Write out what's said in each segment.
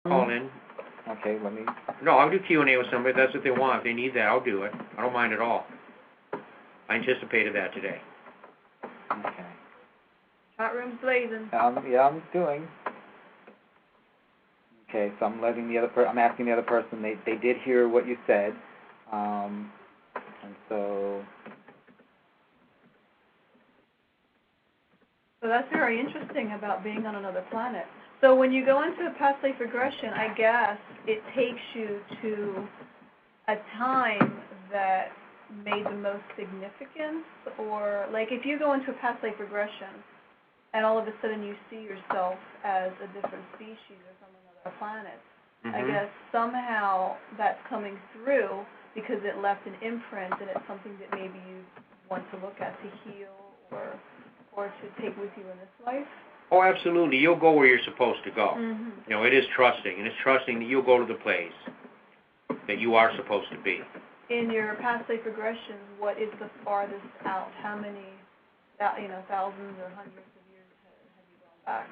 Call in. Okay, let me... No, I'll do Q&A with somebody. If that's what they want. If they need that, I'll do it. I don't mind at all. I anticipated that today. Okay. Chat room's blazing. Yeah, I'm doing. Okay, so I'm letting the other I'm asking the other person. They did hear what you said, and so. So that's very interesting about being on another planet. So when you go into a past life regression, I guess it takes you to a time that made the most significance, or like if you go into a past life regression and all of a sudden you see yourself as a different species or from another planet, I guess somehow that's coming through because it left an imprint and it's something that maybe you want to look at to heal or to take with you in this life. Oh, absolutely. You'll go where you're supposed to go. You know, it is trusting, and it's trusting that you'll go to the place that you are supposed to be. In your past life regression, what is the farthest out? How many, thousands or hundreds of years have you gone back?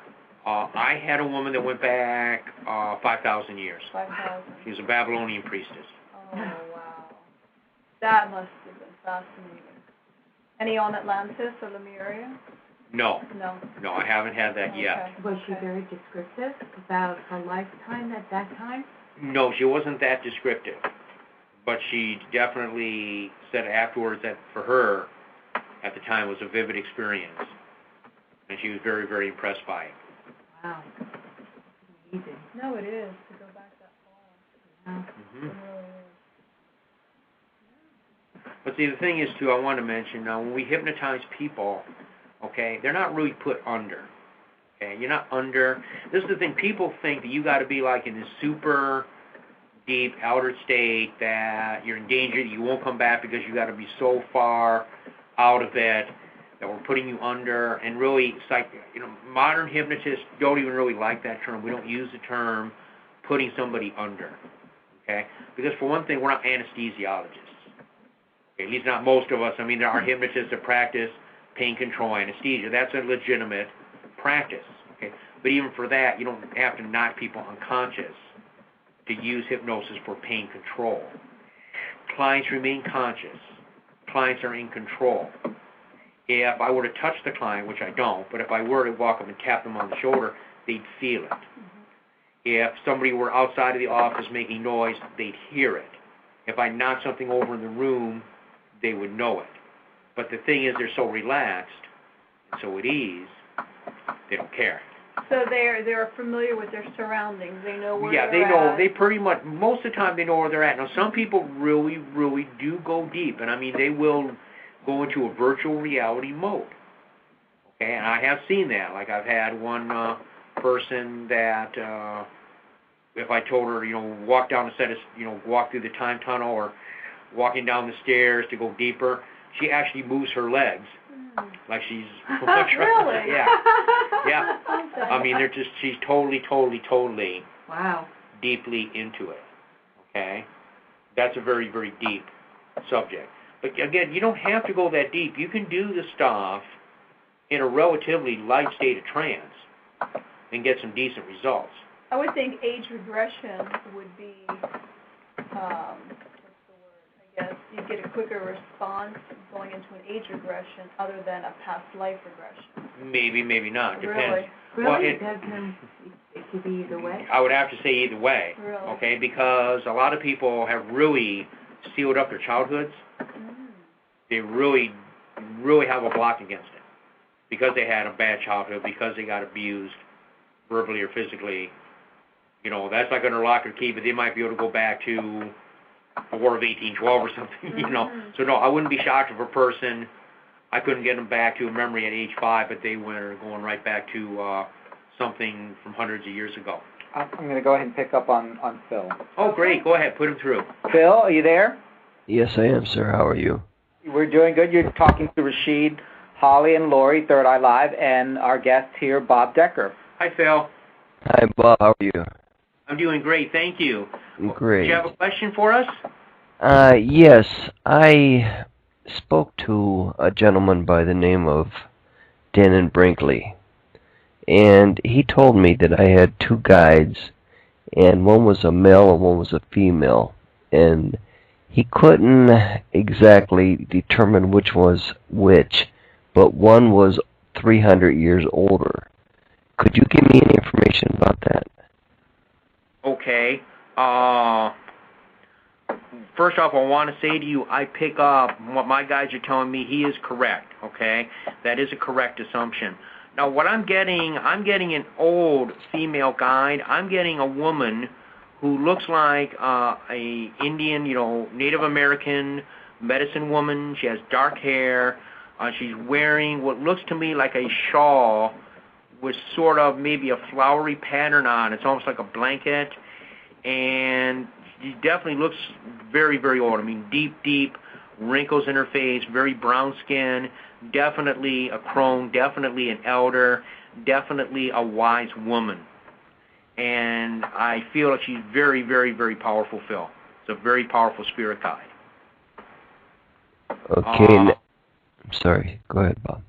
I had a woman that went back 5,000 years. 5,000. She was a Babylonian priestess. Oh, wow. That must have been fascinating. Any on Atlantis or Lemuria? No. No. No, I haven't had that yet. Was she very descriptive about her lifetime at that time? No, she wasn't that descriptive. But she definitely said afterwards that for her, at the time, was a vivid experience. And she was very, very impressed by it. Wow. Amazing. No, it is, to go back that far. Wow. It really is. But see, the thing is, too, I want to mention, now, when we hypnotize people, okay, they're not really put under. Okay, you're not under. This is the thing. People think that you got to be like in this super deep outer state that you're in danger, that you won't come back because you got to be so far out of it that we're putting you under. And really, modern hypnotists don't even really like that term. We don't use the term putting somebody under. Okay, because for one thing, we're not anesthesiologists. Okay, at least not most of us. I mean, there are hypnotists that practice pain control anesthesia. That's a legitimate practice. Okay, but even for that, you don't have to knock people unconscious to use hypnosis for pain control. Clients remain conscious. Clients are in control. If I were to touch the client, which I don't, but if I were to walk up and tap them on the shoulder, they'd feel it. If somebody were outside of the office making noise, they'd hear it. If I knocked something over in the room, they would know it. But the thing is, they're so relaxed and so at ease, they don't care. So they're familiar with their surroundings. They know where they're at. Yeah, they know. They pretty much, most of the time, they know where they're at. Now, some people really, really do go deep. And, I mean, they will go into a virtual reality mode. Okay, and I have seen that. Like, I've had one person that, if I told her, walk down the set of, walk through the time tunnel or walking down the stairs to go deeper, she actually moves her legs. Like she's... Really? Yeah. Yeah. I mean, she's totally wow. deeply into it. Okay? That's a very, very deep subject. But again, you don't have to go that deep. You can do the stuff in a relatively light state of trance and get some decent results. I would think age regression would be, what's the word, I guess, you get a quicker response going into an age regression other than a past life regression. Maybe, maybe not. Depends. Really? Well, it could be either way? I would have to say either way. Really? Okay, because a lot of people have really sealed up their childhoods. They really, really have a block against it because they had a bad childhood, because they got abused verbally or physically. That's not going to lock or key, but they might be able to go back to the War of 1812 or something, So, no, I wouldn't be shocked if a person, I couldn't get them back to a memory at age 5, but they were going right back to something from hundreds of years ago. I'm going to go ahead and pick up on Phil. Oh, great. Go ahead. Put him through. Phil, are you there? Yes, I am, sir. How are you? We're doing good. You're talking to Rashid, Holly, and Lori, Third Eye Live, and our guest here, Bob Decker. Hi, Phil. Hi, Bob. How are you? I'm doing great. Thank you. Great. Do you have a question for us? Yes. I spoke to a gentleman by the name of Dennon Brinkley, and he told me that I had 2 guides, and one was a male and one was a female, and he couldn't exactly determine which was which, but one was 300 years older. Could you give me any information about that? Okay. First off, I want to say to you, I pick up what my guys are telling me. He is correct, okay? That is a correct assumption. Now, what I'm getting an old female guide. I'm getting a woman who looks like a Indian, Native American medicine woman. She has dark hair. She's wearing what looks to me like a shawl with sort of maybe a flowery pattern on. It's almost like a blanket. And she definitely looks very, very old. I mean, deep wrinkles in her face, very brown skin, definitely a crone, definitely an elder, definitely a wise woman. And I feel like she's very, very, very powerful, Phil. It's a very powerful spirit guide. Okay, I'm sorry. Go ahead, Bob.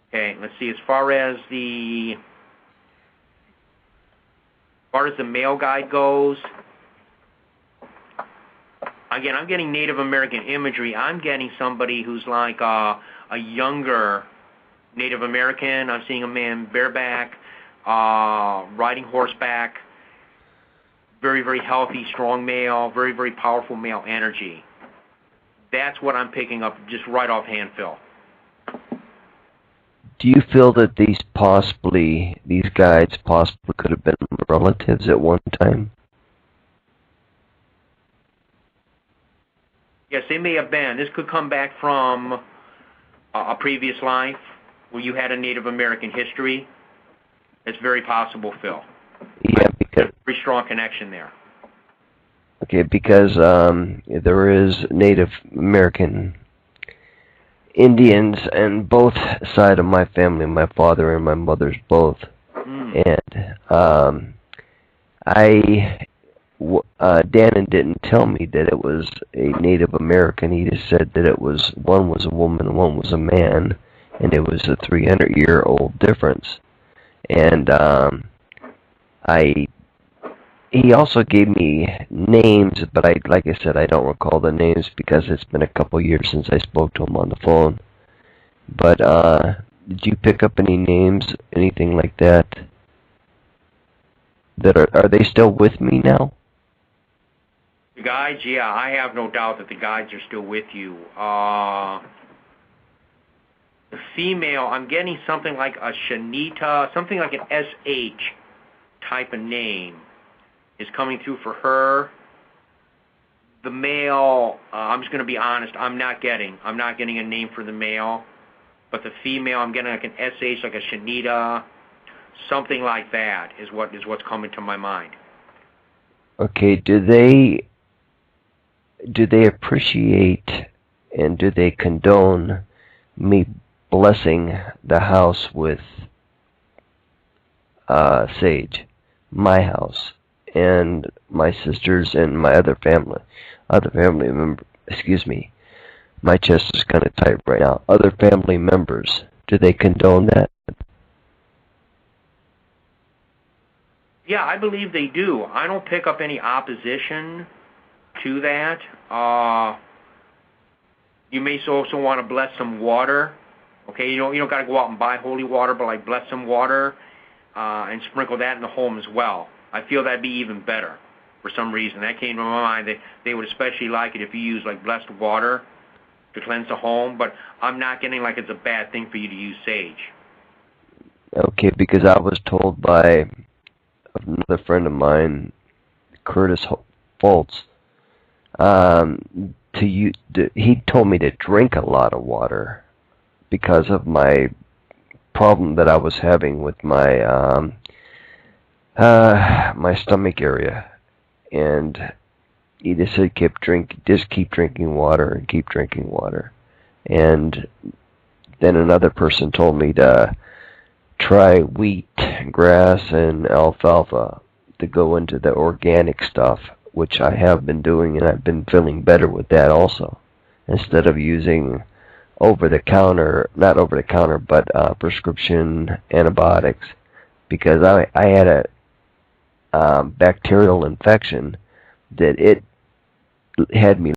Okay, let's see. As far as the male guide goes, again, I'm getting Native American imagery. I'm getting somebody who's like a younger Native American. I'm seeing a man bareback, riding horseback, very, very healthy, strong male, very, very powerful male energy. That's what I'm picking up just right offhand, Phil. Do you feel that these guides possibly could have been relatives at one time? Yes, they may have been. This could come back from a previous life where you had a Native American history. It's very possible, Phil. Yeah, because very strong connection there. Okay, because there is Native American Indians on both sides of my family, my father and my mother's both. And Dannon didn't tell me that it was a Native American. He just said that one was a woman and one was a man, and it was a 300-year-old difference. And he also gave me names, but like I said, I don't recall the names because it's been a couple years since I spoke to him on the phone. But did you pick up any names, anything like that? Are they still with me now? The guides, yeah, I have no doubt that the guides are still with you. The female, I'm getting something like a Shanita, something like an SH type of name is coming through for her. The male, I'm just going to be honest, I'm not getting a name for the male, but the female, I'm getting like an SH, like a Shanita, something like that is what's coming to my mind. Okay, do they appreciate and do they condone me blessing the house with sage, my house, and my sisters and my other family member? Excuse me, my chest is kind of tight right now. Other family members, do they condone that? Yeah, I believe they do. I don't pick up any opposition to that. You may also want to bless some water. Okay, you don't got to go out and buy holy water, but like bless some water and sprinkle that in the home as well. I feel that'd be even better for some reason. That came to my mind. They would especially like it if you use like blessed water to cleanse the home, but I'm not getting like it's a bad thing for you to use sage. Okay, because I was told by another friend of mine, Curtis Foltz, he told me to drink a lot of water because of my problem that I was having with my my stomach area, and he just said keep drinking water and keep drinking water. And then another person told me to try wheat, grass, and alfalfa to go into the organic stuff, which I have been doing, and I've been feeling better with that also, instead of using not over the counter, but prescription antibiotics, because I had bacterial infection that it had me